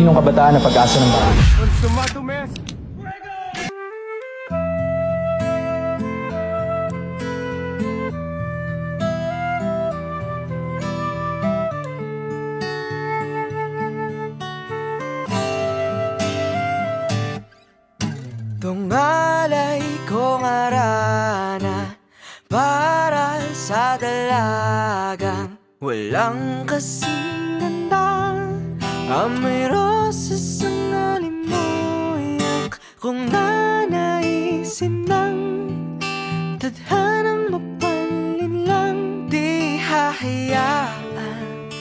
yung kabataan na pag-asa ng bayan. Tungalay kong arana para sa dalagang walang kasing ganda. Amoy rosas ang alimuyak kung nanaisin ng tadhanang mapalin lang. Di hahayaan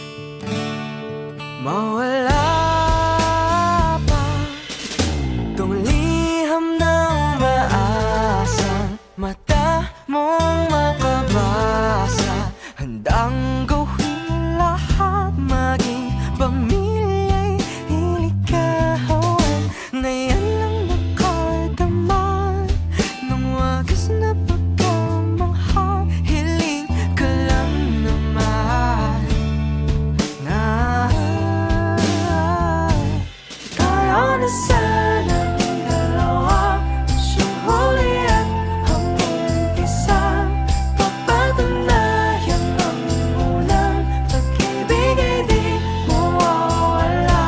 mawala pa tong liham ng maasang mata mong makabasa. Handang gawin lahat, maging pamilya'y ilikawan. Ngayon lang nakadama ng wagas na pagkamangha. Hiling ka lang naman na tayo na sanang dalawa, siyang huli at hanggang isa. Papatunayan ang unang pag-ibig ay di mawawala.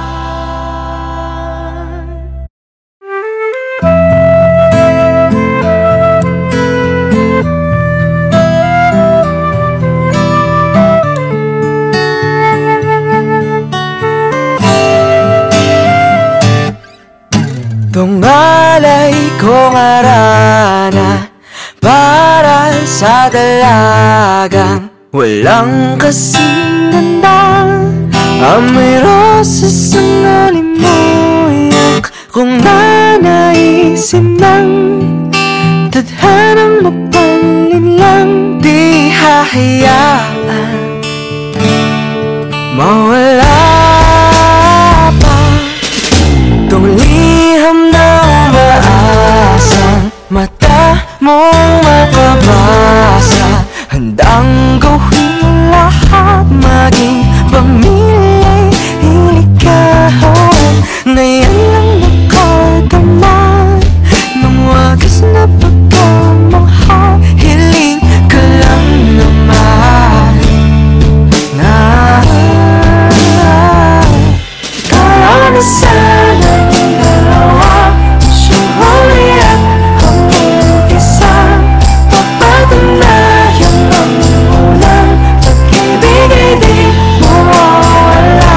Tungalay kong arana para sa dalagang walang kasing ganda. Amoy rosas ang alimuyak kung nanaisin ng tadhanang mapalin lang. Di hahayaan mawala pa tong liham ng maasang mata mong makabasa. Handang gawin lahat, maging pamilya'y ilikawan. Ngayon lang nakadama ng wagas na pagkamangha. Hiling ka lang naman na tayo na sanang dalawa, siyang huli at hanggang isa. Papatunayan ang unang pag-ibig ay di mawawala.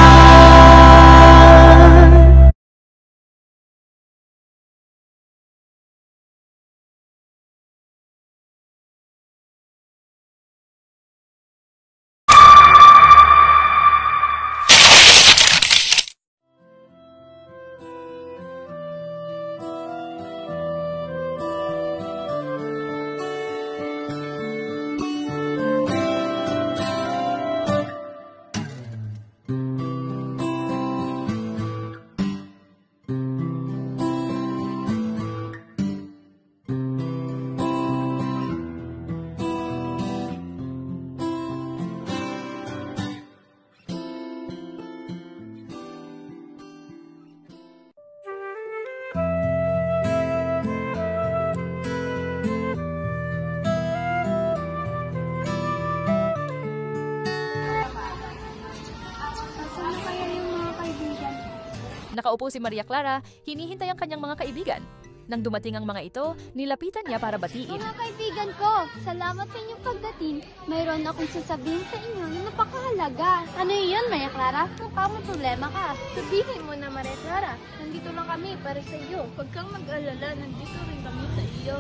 Nakaupo si Maria Clara, hinihintay ang kanyang mga kaibigan. Nang dumating ang mga ito, nilapitan niya para batiin. Mga kaibigan ko, salamat sa inyong pagdating. Mayroon akong sasabihin sa inyo na napakahalaga. Ano yun, Maria Clara? Mukha mo problema ka. Sabihin mo na, Maria Clara. Nandito lang kami para sa iyo. Huwag kang mag-alala, nandito rin kami sa iyo.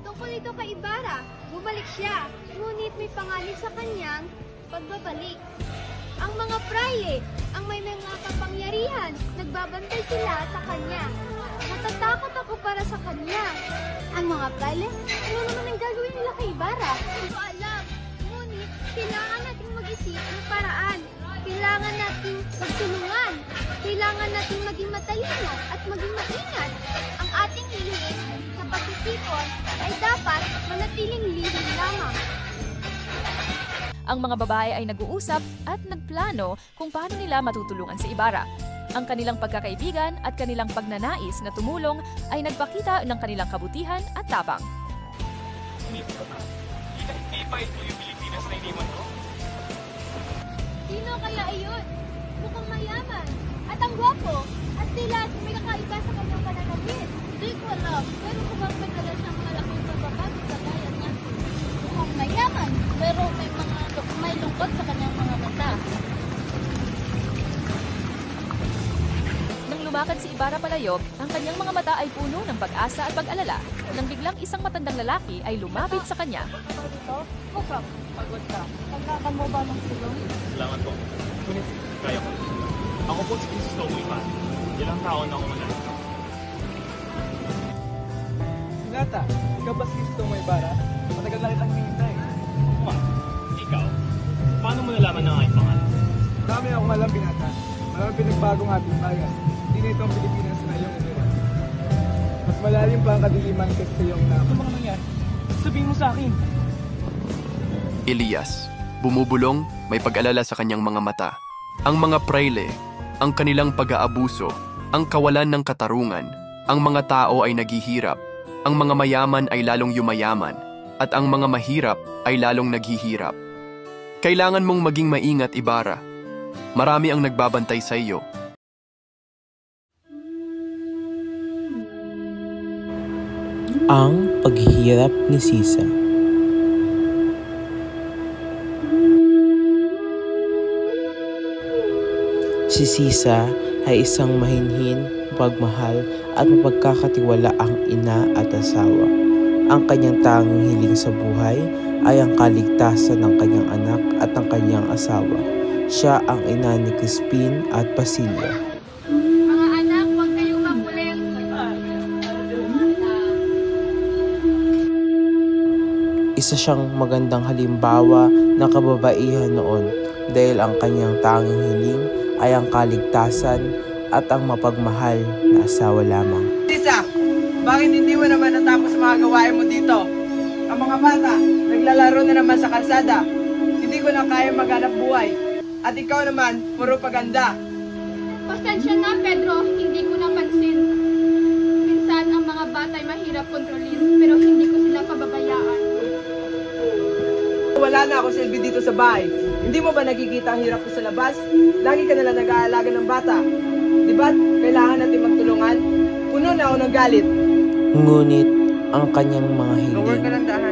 Tungkol ito kay Ibarra, bumalik siya. Ngunit may pangalan sa kanyang pagbabalik. Ang mga praile, ang may mga kapangyarihan, nagbabantay sila sa kanya. Natatakot ako para sa kanya. Ang mga praile, ano naman ang gagawin nila kay Ibarra? Hindi ko alam. Ngunit, kailangan nating mag-isip ng paraan. Kailangan nating magtulungan. Kailangan nating maging matalino at maging maingat. Ang ating lihim sa pagtitipon ay dapat manatiling lihim lamang. Ang mga babae ay nag-uusap at nagplano kung paano nila matutulungan si Ibarra. Ang kanilang pagkakaibigan at kanilang pagnanais na tumulong ay nagpakita ng kanilang kabutihan at tapang. Hindi pa ito yung Pilipinas na iniwan ko? Sino kaya iyon? Mukhang mayaman. At ang gwapo. At tila may kakaiba sa kanyang pananamit. Hindi ko alam. Pero kumang magdala siyang mga laking pagbabago sa bayan niya. Mukhang mayaman. Pero may lungkot sa kanyang mga mata. Nang lumakad si Ibarra palayo, ang kanyang mga mata ay puno ng pag-asa at pag-alala nang biglang isang matandang lalaki ay lumapit sa kanya. Mukhang pagod ka. Pagkakan mo ba ng tulong? Salamat po. Ngunit, kaya ko. Ako po si Princess Tomoy pa. Ilang taon na ako manalo. Hinata, ikaw ba si Tomoy Ibarra? Matagal na kitang hinihintay. Ma, ikaw, paano mo nalaman na aking pangalan? Marami akong alam, Hinata. Marami pinagbagong ating bayan. Hindi na itong Pilipinas na iyong iniwan. Mas malalim pa ang kadiliman kasi sa iyong Ano naman. mga nangyari? Sabihin mo sa akin. Elias, bumubulong, may pag-alala sa kanyang mga mata. Ang mga prayle, ang kanilang pag-aabuso, ang kawalan ng katarungan, ang mga tao ay naghihirap, ang mga mayaman ay lalong yumayaman, at ang mga mahirap ay lalong naghihirap. Kailangan mong maging maingat, Ibarra. Marami ang nagbabantay sa iyo. Ang paghihirap ni Sisa. Si Sisa ay isang mahinhin, pagmahal at mapagkakatiwalaang ina at asawa. Ang kanyang tanging hiling sa buhay ay ang kaligtasan ng kanyang anak at ng kanyang asawa. Siya ang ina ni Crispin at Basilio. Mga anak, huwag kayong makulit. Isa siyang magandang halimbawa ng kababaihan noon dahil ang kanyang tanging hiling ay ang kaligtasan at ang mapagmahal na asawa lamang. Sisa, bakit hindi mo naman natapos mga gawain mo dito? Ang mga bata, naglalaro na naman sa kalsada. Hindi ko na kaya maghanap buhay. At ikaw naman, puro paganda. Pasensya na, Pedro. Hindi ko napansin. Minsan, ang mga batay mahirap kontrolin, pero hindi ko sila pababayaan. Wala na ako silbi dito sa bahay. Hindi mo ba nakikita ang hirap ko sa labas? Lagi ka nalang nag-aalaga ng bata. Di ba't kailangan natin magtulungan? Puno na ako ng galit. Ngunit ang kanyang mga hiling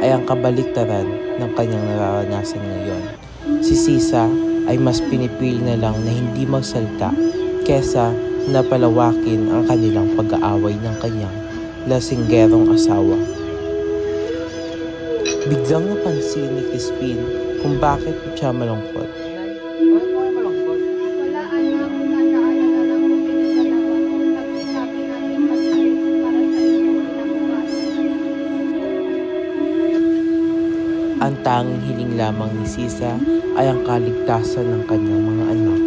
ay ang kabaliktaran ng kanyang nararanasan ngayon. Si Sisa ay mas pinipili na lang na hindi magsalita kesa napalawakin ang kanilang pag-aaway ng kanyang lasinggerong asawa. Biglang napansin ni Crispin kung bakit siya malungkot. Wala, anak. Naalala lang ko pinagdalawa ko. Nagsasabi natin mag-ayos para sa iyo kinabukasan. Ang tanging hiling lamang ni Sisa ay ang kaligtasan ng kanyang mga anak.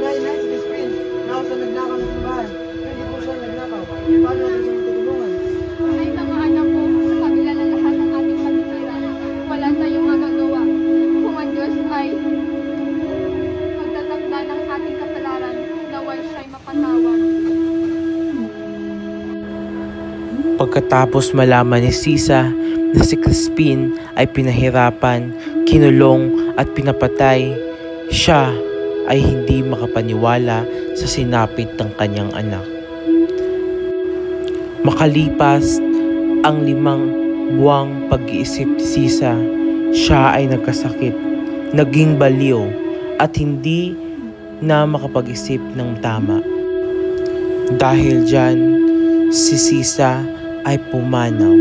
Nay, si Crispin. Nakaw sa nagnakaw ng simbahan. Hindi po siya nagnakaw. Paano natin siya matutulungan? Ay, tama anak ko. Sa kabila ng lahat ng ating pagkikira, wala tayong magagawa. Kung ang Diyos ay magtatakda ng ating kasalanan, naway siya'y mapatawad. Pagkatapos malaman ni Sisa na si Crispin ay pinahirapan, kinulong at pinapatay, siya ay hindi makapaniwala sa sinapit ng kanyang anak. Makalipas ang 5 buwang pag-iisip ni Sisa, siya ay nagkasakit, naging baliw at hindi na makapag-isip ng tama. Dahil dyan, si Sisa ay pumanaw.